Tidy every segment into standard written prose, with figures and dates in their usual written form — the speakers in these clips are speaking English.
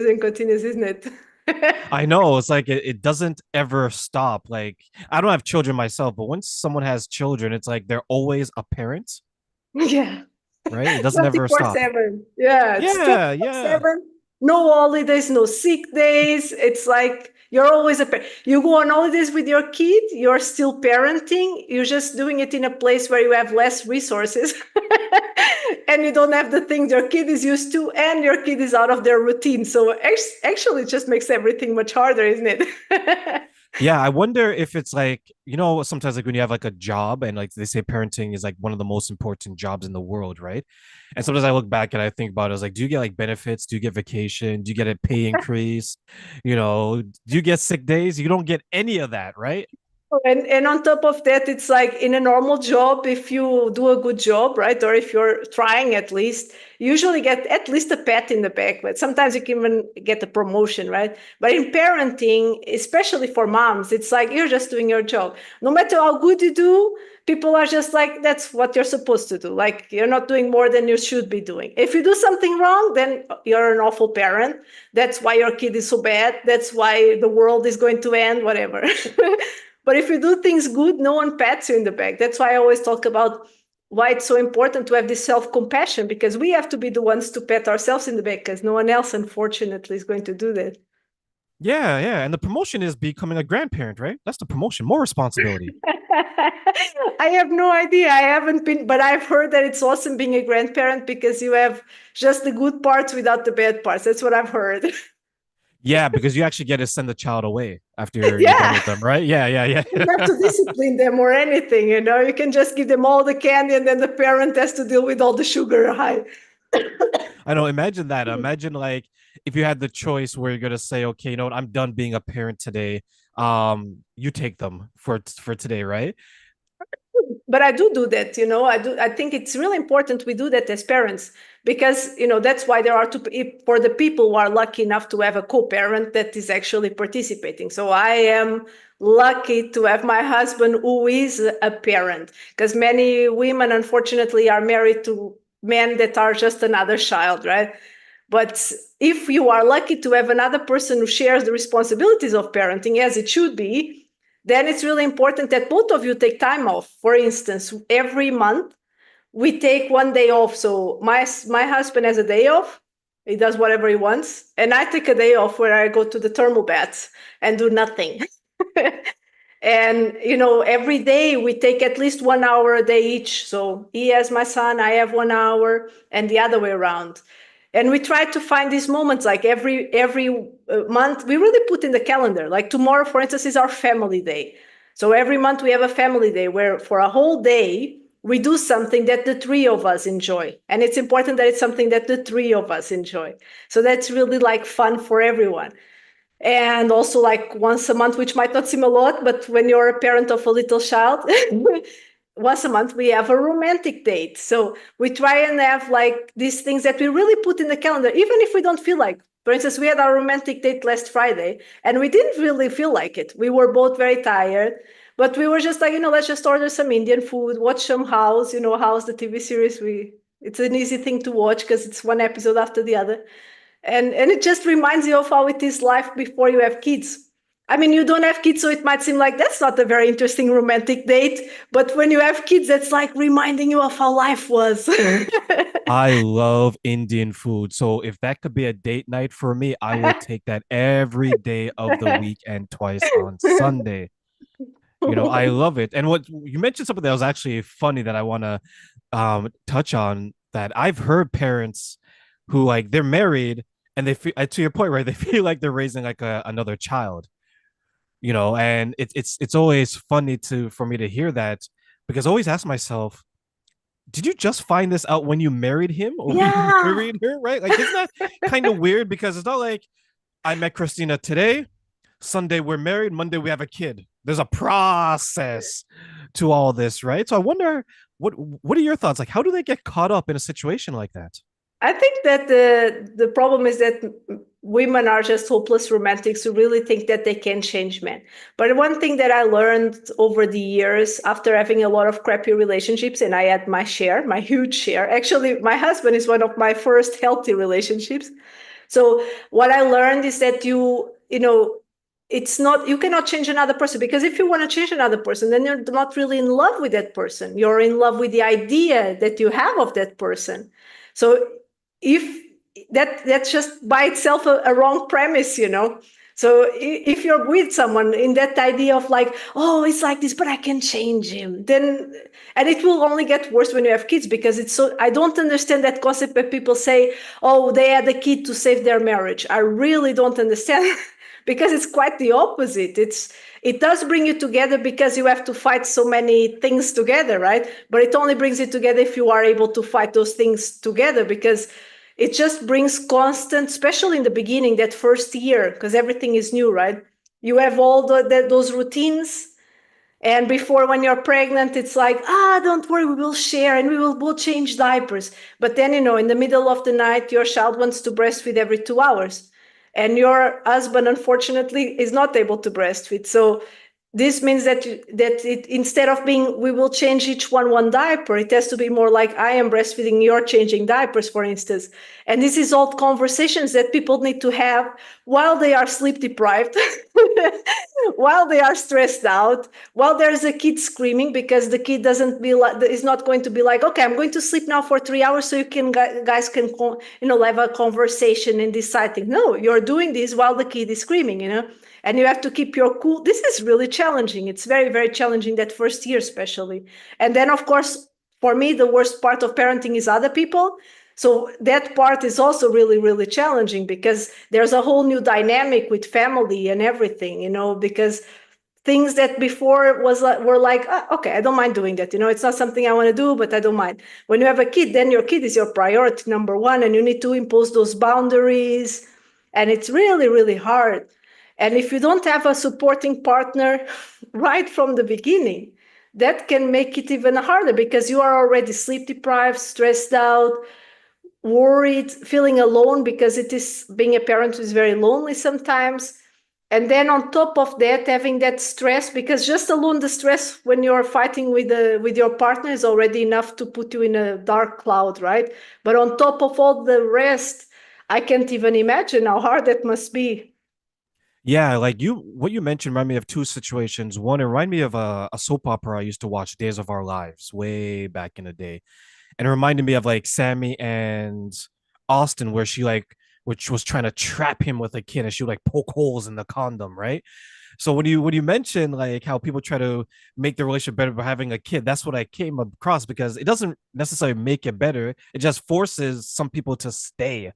and continues, isn't it? I know it's like it doesn't ever stop. Like I don't have children myself, but once someone has children, it's like they're always a parent, Yeah. right? It doesn't ever stop. 24/7. Yeah, it's Yeah, yeah. 24/7. No holidays, no sick days. It's like you're always a parent. You go on holidays with your kid, you're still parenting. You're just doing it in a place where you have less resources and you don't have the things your kid is used to, and your kid is out of their routine. So actually, it just makes everything much harder, isn't it? Yeah, I wonder if it's like, sometimes like when you have like a job and like they say parenting is like one of the most important jobs in the world, right? And sometimes I look back and I think about it as like, do you get like benefits? Do you get vacation? Do you get a pay increase? Do you get sick days? You don't get any of that, right? And on top of that, it's like in a normal job, if you do a good job, right, or if you're trying at least, you usually get at least a pat in the back. But sometimes you can even get a promotion, right? But in parenting, especially for moms, it's like you're just doing your job. No matter how good you do, people are just like, that's what you're supposed to do. Like you're not doing more than you should be doing. If you do something wrong, then you're an awful parent. That's why your kid is so bad. That's why the world is going to end, whatever. But if you do things good, no one pats you in the back. That's why I always talk about why it's so important to have this self-compassion, because we have to be the ones to pat ourselves in the back, because no one else, unfortunately, is going to do that. Yeah, yeah. And the promotion is becoming a grandparent, right? That's the promotion, more responsibility. I have no idea. I haven't been, but I've heard that it's awesome being a grandparent because you have just the good parts without the bad parts. That's what I've heard. Yeah, because you actually get to send the child away after you're done Yeah. with them, right? Yeah, yeah, You don't have yeah. to discipline them or anything, you know. You can just give them all the candy and then the parent has to deal with all the sugar high. I know. Imagine that. Imagine like if you had the choice where you're gonna say, okay, you know what, I'm done being a parent today. You take them for today, right? But I do that, you know. I think it's really important we do that as parents, because that's why there are two, for the people who are lucky enough to have a co-parent that is actually participating. So I am lucky to have my husband who is a parent, because many women unfortunately are married to men that are just another child, right? But if you are lucky to have another person who shares the responsibilities of parenting as it should be, then it's really important that both of you take time off. For instance, every month we take one day off. So my husband has a day off. He does whatever he wants, and I take a day off where I go to the thermal baths and do nothing. And every day we take at least 1 hour a day each. So he has my son, I have 1 hour, and the other way around. And we try to find these moments, like every month we really put in the calendar. Like tomorrow, for instance, is our family day. So every month we have a family day where for a whole day we do something that the three of us enjoy, and it's important that it's something that the three of us enjoy. So that's really like fun for everyone. And also like once a month, which might not seem a lot, but when you're a parent of a little child, once a month we have a romantic date. So we try and have like these things that we really put in the calendar, even if we don't feel like. For instance, we had our romantic date last Friday and we didn't really feel like it. We were both very tired, but we were just like, let's just order some Indian food, watch some House, House, the TV series. It's an easy thing to watch because it's one episode after the other. And it just reminds you of how it is life before you have kids. I mean, you don't have kids, so it might seem like that's not a very interesting romantic date. But when you have kids, that's like reminding you of how life was. I love Indian food. So if that could be a date night for me, I will take that every day of the week and twice on Sunday. I love it. And what you mentioned something that was actually funny that I want to touch on, that I've heard parents who like they're married and they feel, to your point, right? They feel like they're raising like another child, and it's always funny for me to hear that, because I always ask myself, did you just find this out when you married him or when you Yeah. married her, right? Like, isn't that kind of weird? Because it's not like I met Christina today, Sunday we're married, Monday we have a kid. There's a process to all this, right? So I wonder, what are your thoughts? Like, how do they get caught up in a situation like that? I think that the problem is that women are just hopeless romantics who really think that they can change men. But one thing that I learned over the years after having a lot of crappy relationships, and I had my share, my huge share. Actually, my husband is one of my first healthy relationships. So what I learned is that it's not, you cannot change another person, because if you want to change another person, then you're not really in love with that person. You're in love with the idea that you have of that person. So if that's just by itself a wrong premise. So if you're with someone in that idea of like, oh, it's like this, but I can change him, then, and it will only get worse when you have kids, because it's so, I don't understand that concept where people say, oh, they had a kid to save their marriage. I really don't understand because it's quite the opposite. It does bring you together because you have to fight so many things together, right? But it only brings you together if you are able to fight those things together, because it just brings constant, especially in the beginning, that first year, because everything is new, right? You have all those routines. And before, when you're pregnant, it's like, don't worry, we will share and we will both change diapers. But then, in the middle of the night, your child wants to breastfeed every 2 hours. And your husband, unfortunately, is not able to breastfeed. So this means that it, instead of being, we will change each one diaper, it has to be more like, I am breastfeeding, you're changing diapers, for instance. And this is all conversations that people need to have while they are sleep deprived, while they are stressed out, while there's a kid screaming, because the kid doesn't be like, is not going to be like, okay, I'm going to sleep now for 3 hours so you can, guys can, have a conversation and decide things. No, you're doing this while the kid is screaming. And you have to keep your cool. This is really challenging. It's very, very challenging, that first year, especially. And then, of course, for me, the worst part of parenting is other people. So that part is also really, really challenging, because there's a whole new dynamic with family and everything, because things that before were like, okay, I don't mind doing that. It's not something I want to do, but I don't mind. When you have a kid, then your kid is your priority number one, and you need to impose those boundaries. And it's really, really hard. And if you don't have a supporting partner right from the beginning, that can make it even harder, because you are already sleep deprived, stressed out, worried, feeling alone, because it is, being a parent is very lonely sometimes. And then on top of that, having that stress, because just alone the stress when you're fighting with your partner is already enough to put you in a dark cloud, right? But on top of all the rest, I can't even imagine how hard that must be. Yeah, like what you mentioned remind me of two situations. One, it reminded me of a soap opera I used to watch, Days of Our Lives, way back in the day. And it reminded me of like Sammy and Austin, where she like, which was trying to trap him with a kid, and she would like poke holes in the condom, right? So when you mention like how people try to make the relationship better by having a kid, that's what I came across, because it doesn't necessarily make it better. It just forces some people to stay.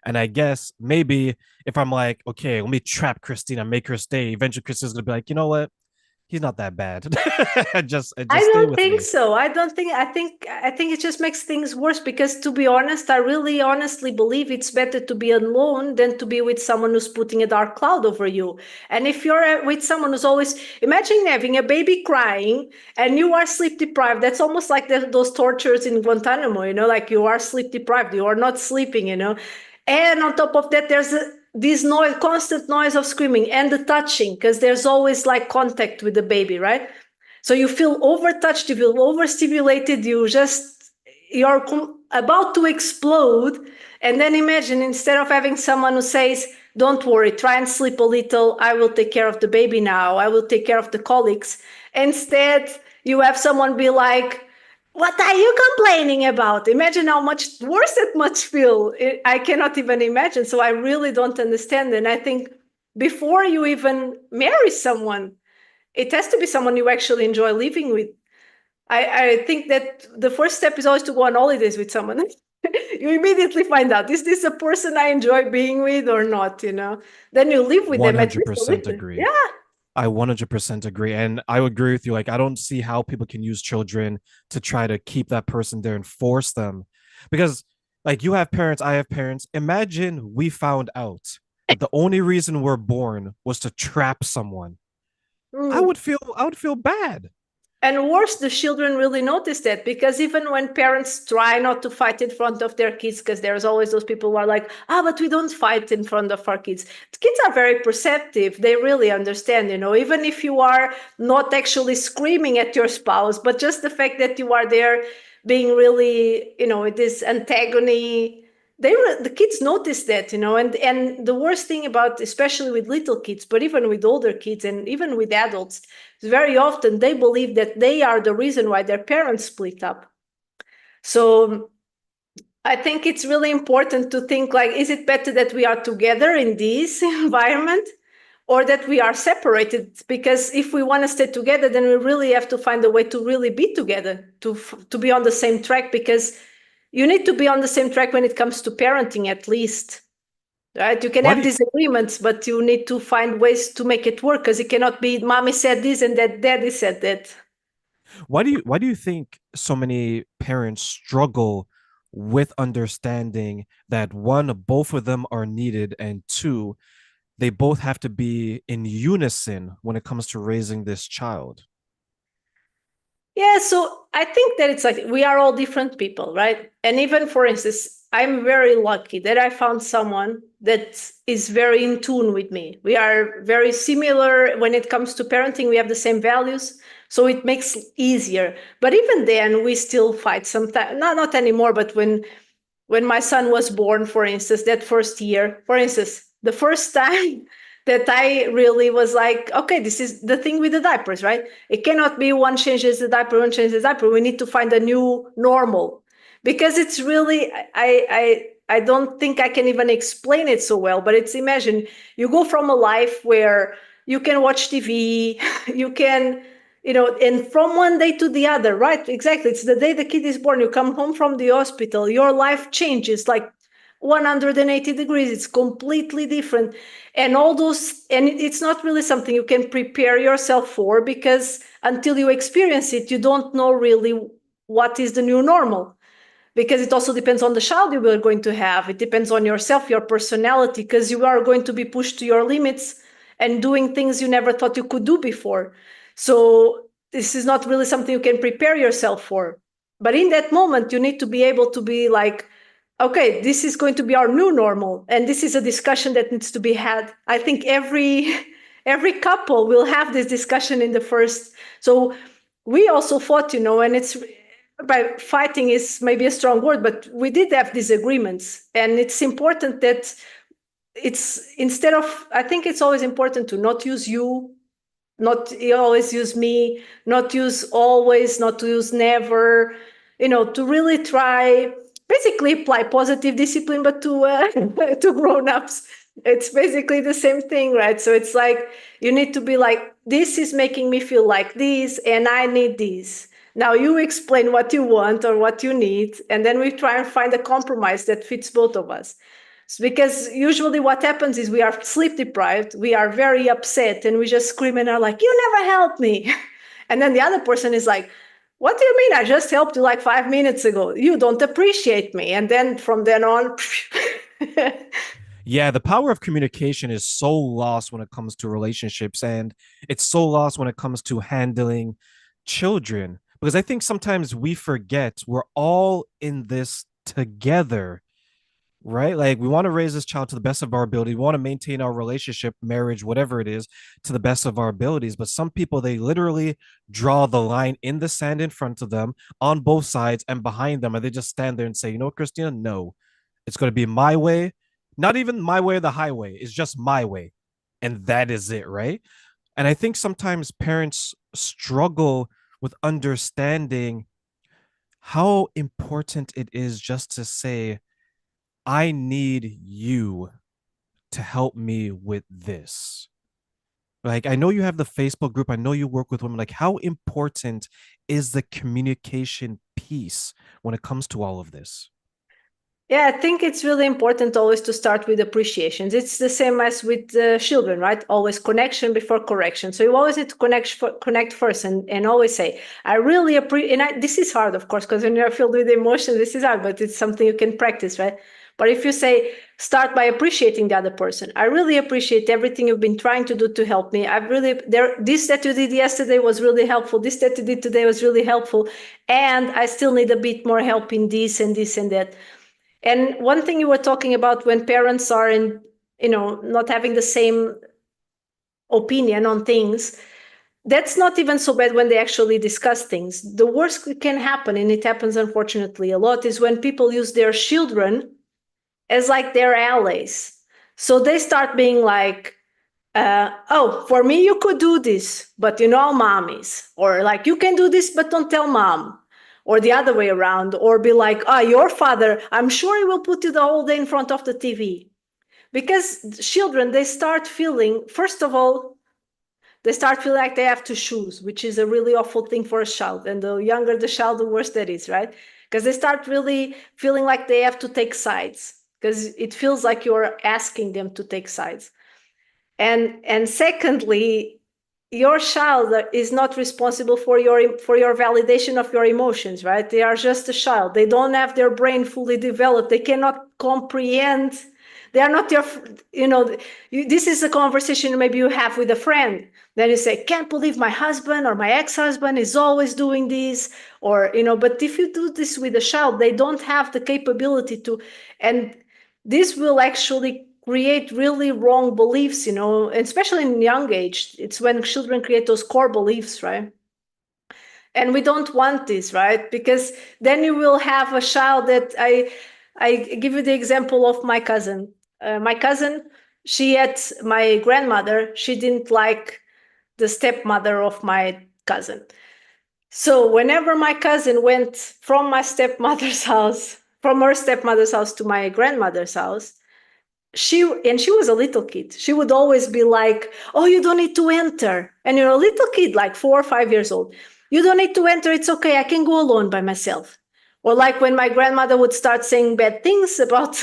And I guess maybe if I'm like, okay, let me trap Christina, make her stay, eventually Christina's gonna be like, you know what? He's not that bad. I just stay don't with think me. so. I think it just makes things worse, because, to be honest, I really honestly believe it's better to be alone than to be with someone who's putting a dark cloud over you. And if you're with someone who's always, imagine having a baby crying and you are sleep deprived. That's almost like those tortures in Guantanamo, like you are sleep deprived, you are not sleeping. And on top of that, there's this noise, constant noise of screaming, and the touching, because there's always like contact with the baby, right? So you feel overtouched, you feel overstimulated, you're about to explode. And then imagine, instead of having someone who says, don't worry, try and sleep a little, I will take care of the baby now, I will take care of the colics. Instead, you have someone be like, what are you complaining about? Imagine how much worse it must feel. I cannot even imagine. So I really don't understand. And I think before you even marry someone, it has to be someone you actually enjoy living with. I think that the first step is always to go on holidays with someone. You immediately find out, is this a person I enjoy being with or not? Then you live with them at least a 100% little. agree. Yeah. I 100% agree. And I would agree with you. Like, I don't see how people can use children to try to keep that person there and force them. Because, like, you have parents, I have parents. Imagine we found out that the only reason we're born was to trap someone. Mm. I would feel bad. And worse, the children really notice that, because even when parents try not to fight in front of their kids, because there's always those people who are like, but we don't fight in front of our kids. The kids are very perceptive. They really understand, even if you are not actually screaming at your spouse, but just the fact that you are there being really, with this antagony, the kids notice that, and the worst thing about, especially with little kids, but even with older kids and even with adults, very often they believe that they are the reason why their parents split up. So I think it's really important to think like, is it better that we are together in this environment or that we are separated? Because if we want to stay together, then we really have to find a way to really be together, to be on the same track, because you need to be on the same track when it comes to parenting, at least. Right? You can Why have do you, disagreements, but you need to find ways to make it work, because it cannot be mommy said this and that daddy said that. why do you think so many parents struggle with understanding that one, both of them are needed, and two, they both have to be in unison when it comes to raising this child? Yeah, so I think that it's like we are all different people, right? And even, for instance, I'm very lucky that I found someone that is very in tune with me. We are very similar when it comes to parenting. We have the same values, so it makes it easier. But even then, we still fight sometimes. Not anymore, but when my son was born, for instance, that first year, for instance, the first time that I really was like, okay, this is the thing with the diapers, right? It cannot be one changes the diaper, one changes the diaper. We need to find a new normal, because it's really, I don't think I can even explain it so well, but it's, imagine you go from a life where you can watch TV, you can, and from one day to the other, right? Exactly. It's the day the kid is born. You come home from the hospital, your life changes like 180 degrees. It's completely different. And all those, and it's not really something you can prepare yourself for, because until you experience it, you don't know really what is the new normal, because it also depends on the child you are going to have. It depends on yourself, your personality, because you are going to be pushed to your limits and doing things you never thought you could do before. So this is not really something you can prepare yourself for. But in that moment, you need to be able to be like, okay, this is going to be our new normal. And this is a discussion that needs to be had. I think every couple will have this discussion in the first. So we also fought, and it's, by fighting is maybe a strong word, but we did have disagreements. And it's important that it's, instead of, I think it's always important to not use you, not always use me, not use always, not to use never, to really try, basically apply positive discipline, but to to grown-ups. It's basically the same thing, right? So it's like, you need to be like, this is making me feel like this, and I need this. Now you explain what you want or what you need, and then we try and find a compromise that fits both of us. Because usually what happens is we are sleep deprived, we are very upset, and we just scream and are like, you never helped me. And then the other person is like, what do you mean? I just helped you like 5 minutes ago. You don't appreciate me. And then from then on, Yeah, the power of communication is so lost when it comes to relationships, and it's so lost when it comes to handling children, because I think sometimes we forget we're all in this together, right? Like, we want to raise this child to the best of our ability. We want to maintain our relationship, marriage, whatever it is, to the best of our abilities. But some people, they literally draw the line in the sand in front of them, on both sides and behind them, and they just stand there and say, you know what, Christina, no, it's going to be my way. Not even my way or the highway. It's just my way. And that is it, right? And I think sometimes parents struggle with understanding how important it is just to say, I need you to help me with this. Like, I know you have the Facebook group, I know you work with women. Like, how important is the communication piece when it comes to all of this? yeah, I think it's really important always to start with appreciations. It's the same as with children, right? Always connection before correction. So you always need to connect first, and always say, I really appreciate, and this is hard, of course, because when you're filled with emotions, this is hard, but it's something you can practice, right? But if you say, start by appreciating the other person. I really appreciate everything you've been trying to do to help me. I've really, this that you did yesterday was really helpful. This that you did today was really helpful. And I still need a bit more help in this and this and that. And one thing you were talking about, when parents are in, not having the same opinion on things, that's not even so bad when they actually discuss things. The worst that can happen, and it happens unfortunately a lot, is when people use their children as like their allies. So they start being like, oh, for me, you could do this, but you know, mommies, or like, you can do this, but don't tell mom, or the other way around, or be like, oh, your father, I'm sure he will put you the whole day in front of the TV. Because children, they start feeling, first of all, they start feeling like they have to choose, which is a really awful thing for a child. And the younger the child, the worse that is, right? Because they start really feeling like they have to take sides, because it feels like you're asking them to take sides. And secondly, your child is not responsible for your validation of your emotions, right? They are just a child. They don't have their brain fully developed. They cannot comprehend. They are not your, this is a conversation maybe you have with a friend. Then you say, can't believe my husband or my ex-husband is always doing this, or, but if you do this with a child, they don't have the capability to, and this will actually create really wrong beliefs, especially in young age. It's when children create those core beliefs, right? And we don't want this, right? Because then you will have a child that I give you the example of my cousin. My cousin, she had my grandmother. She didn't like the stepmother of my cousin. So whenever my cousin went from her stepmother's house to my grandmother's house, she was a little kid. She would always be like, oh, you don't need to enter. And you're a little kid, like 4 or 5 years old. You don't need to enter. It's okay. I can go alone by myself. Or like when my grandmother would start saying bad things about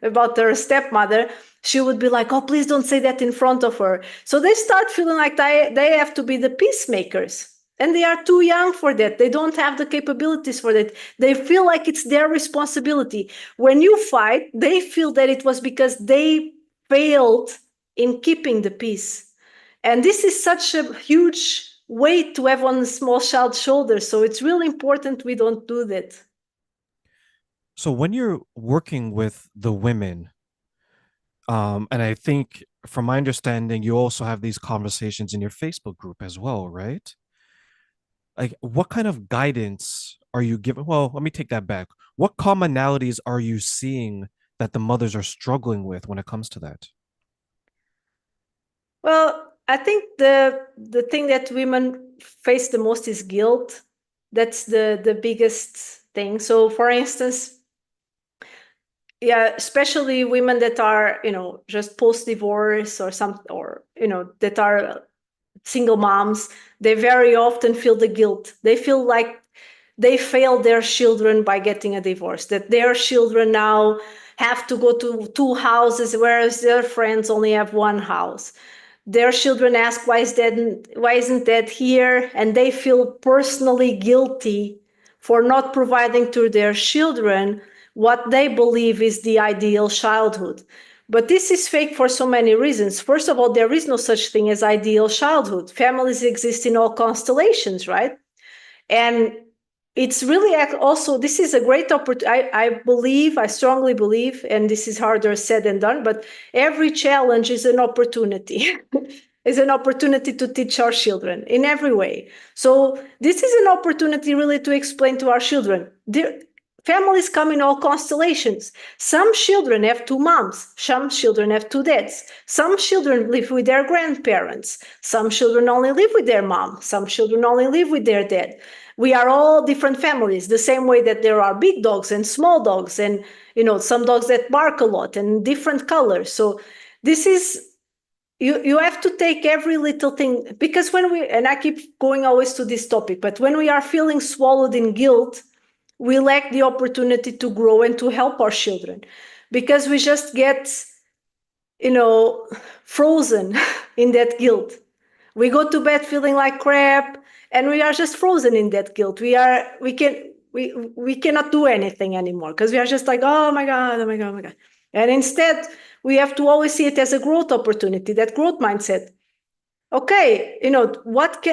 about her stepmother, she would be like, oh, please don't say that in front of her. So they start feeling like they have to be the peacemakers. And they are too young for that. They don't have the capabilities for that. They feel like it's their responsibility. When you fight, they feel that it was because they failed in keeping the peace. And this is such a huge weight to have on a small child's shoulders. So it's really important we don't do that. So when you're working with the women, and I think from my understanding, you also have these conversations in your Facebook group as well, right? Like, what kind of guidance are you giving? Well, let me take that back. What commonalities are you seeing that the mothers are struggling with when it comes to that? Well, I think the thing that women face the most is guilt. That's the biggest thing. So for instance, yeah, especially women that are, just post divorce or some, or, that are single moms, they very often feel the guilt. They feel like they failed their children by getting a divorce, that their children now have to go to two houses, whereas their friends only have one house. Their children ask, why isn't that here? And they feel personally guilty for not providing to their children what they believe is the ideal childhood. But this is fake for so many reasons. First of all, there is no such thing as ideal childhood. Families exist in all constellations, right? And it's really also, this is a great opportunity. I strongly believe, and this is harder said than done, but every challenge is an opportunity. Is an opportunity to teach our children in every way. So this is an opportunity really to explain to our children. Families come in all constellations. Some children have two moms. Some children have two dads. Some children live with their grandparents. Some children only live with their mom. Some children only live with their dad. We are all different families, the same way that there are big dogs and small dogs, and some dogs that bark a lot and different colors. So this is, you have to take every little thing, because and I keep going always to this topic, but when we are feeling swallowed in guilt, we lack the opportunity to grow and to help our children, because we just get, frozen in that guilt. We go to bed feeling like crap, and we are just frozen in that guilt. We cannot do anything anymore, because we are just like, oh my God, oh my God, oh my God. And instead, we have to always see it as a growth opportunity, that growth mindset. Okay, what